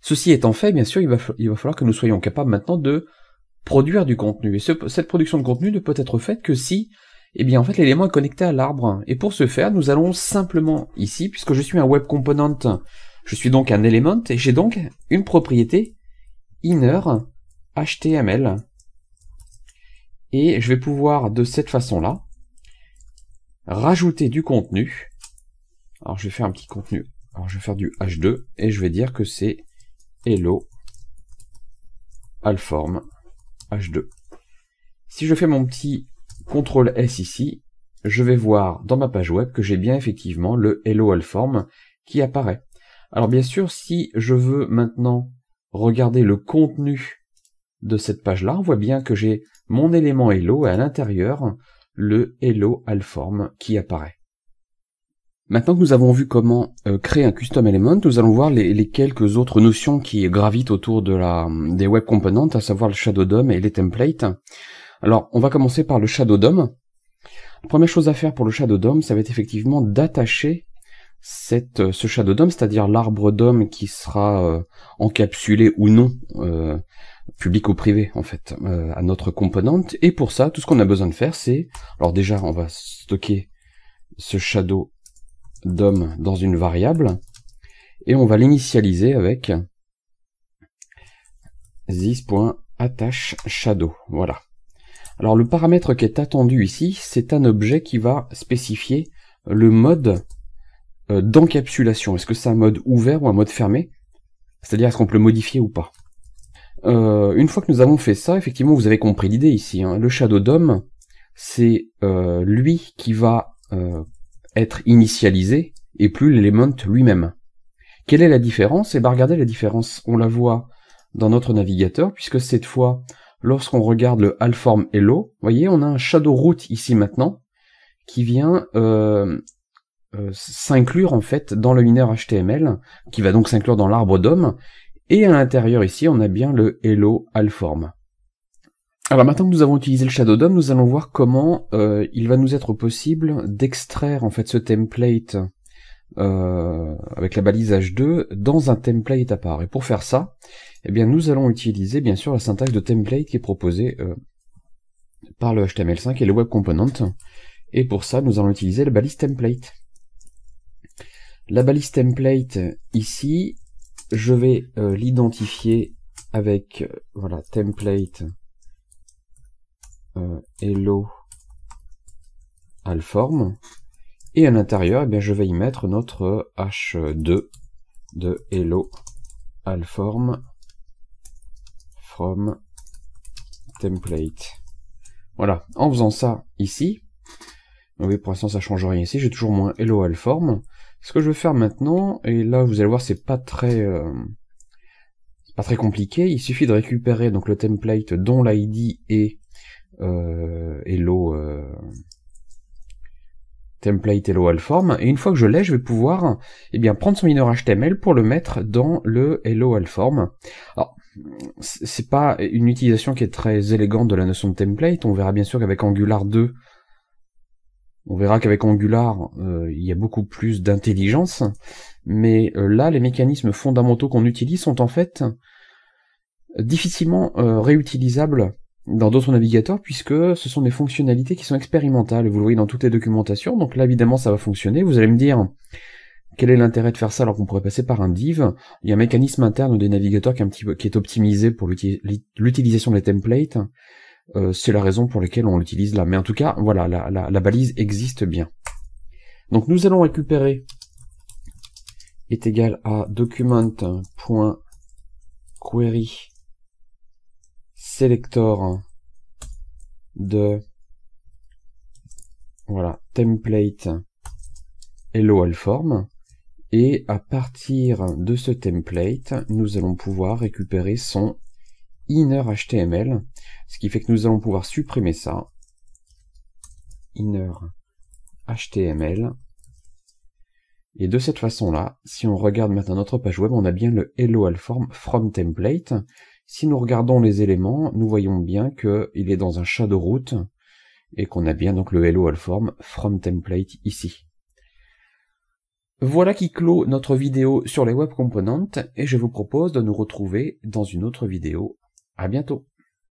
Ceci étant fait, bien sûr, il va falloir que nous soyons capables maintenant de produire du contenu. Et cette production de contenu ne peut être faite que si, eh bien, en fait, l'élément est connecté à l'arbre. Et pour ce faire, nous allons simplement ici, puisque je suis un web component, je suis donc un element, et j'ai donc une propriété inner HTML. Et je vais pouvoir, de cette façon-là, rajouter du contenu. Alors, je vais faire un petit contenu. Alors, je vais faire du H2, et je vais dire que c'est hello Allform H2. Si je fais mon petit CTRL S ici, je vais voir dans ma page web que j'ai bien effectivement le hello Allform qui apparaît. Alors bien sûr, si je veux maintenant regarder le contenu de cette page-là, on voit bien que j'ai mon élément hello et à l'intérieur le hello Allform qui apparaît. Maintenant que nous avons vu comment créer un custom element, nous allons voir les quelques autres notions qui gravitent autour des web components, à savoir le shadow DOM et les templates. Alors, on va commencer par le shadow DOM. La première chose à faire pour le shadow DOM, ça va être effectivement d'attacher ce shadow DOM, c'est-à-dire l'arbre DOM qui sera encapsulé ou non, public ou privé en fait, à notre componente. Et pour ça, tout ce qu'on a besoin de faire, c'est... Alors déjà, on va stocker ce shadow DOM dans une variable, et on va l'initialiser avec this.attachShadow. Voilà. Alors le paramètre qui est attendu ici, c'est un objet qui va spécifier le mode d'encapsulation. Est-ce que c'est un mode ouvert ou un mode fermé? C'est-à-dire est-ce qu'on peut le modifier ou pas? Une fois que nous avons fait ça, effectivement vous avez compris l'idée ici, hein. Le shadow DOM, c'est lui qui va être initialisé et plus l'élément lui-même. Quelle est la différence? Eh bien regardez la différence, on la voit dans notre navigateur, puisque cette fois, lorsqu'on regarde le Allform Hello, vous voyez, on a un shadow root ici maintenant, qui vient s'inclure en fait dans le inner HTML, qui va donc s'inclure dans l'arbre DOM, et à l'intérieur ici, on a bien le Hello Allform. Alors maintenant que nous avons utilisé le shadow DOM, nous allons voir comment il va nous être possible d'extraire en fait ce template avec la balise H2 dans un template à part. Et pour faire ça, eh bien nous allons utiliser bien sûr la syntaxe de template qui est proposée par le HTML5 et le web component. Et pour ça, nous allons utiliser la balise template. La balise template ici, je vais l'identifier avec voilà template hello Allform, et à l'intérieur, eh bien, je vais y mettre notre H2 de hello Allform from template. Voilà, en faisant ça ici, oui, pour l'instant ça change rien ici, j'ai toujours mon hello Allform. Ce que je vais faire maintenant, et là vous allez voir c'est pas très compliqué, il suffit de récupérer donc le template dont l'ID est hello template hello Allform, et une fois que je l'ai, je vais pouvoir prendre son inner HTML pour le mettre dans le hello Allform. Alors, c'est pas une utilisation qui est très élégante de la notion de template, on verra bien sûr qu'avec Angular 2, on verra qu'avec Angular, il y a beaucoup plus d'intelligence, mais là, les mécanismes fondamentaux qu'on utilise sont en fait difficilement réutilisables dans d'autres navigateurs, puisque ce sont des fonctionnalités qui sont expérimentales, vous le voyez dans toutes les documentations, donc là évidemment ça va fonctionner. Vous allez me dire, quel est l'intérêt de faire ça alors qu'on pourrait passer par un div? Il y a un mécanisme interne des navigateurs qui est optimisé pour l'utilisation des templates, c'est la raison pour laquelle on l'utilise là, mais en tout cas, voilà, la balise existe bien. Donc nous allons récupérer est égal à document.query selector de voilà template hello Allform, et à partir de ce template nous allons pouvoir récupérer son inner HTML, ce qui fait que nous allons pouvoir supprimer ça, inner HTML, et de cette façon là, si on regarde maintenant notre page web, on a bien le hello Allform from template. Si nous regardons les éléments, nous voyons bien qu'il est dans un shadow root et qu'on a bien donc le hello Allform from template ici. Voilà qui clôt notre vidéo sur les Web Components et je vous propose de nous retrouver dans une autre vidéo. À bientôt.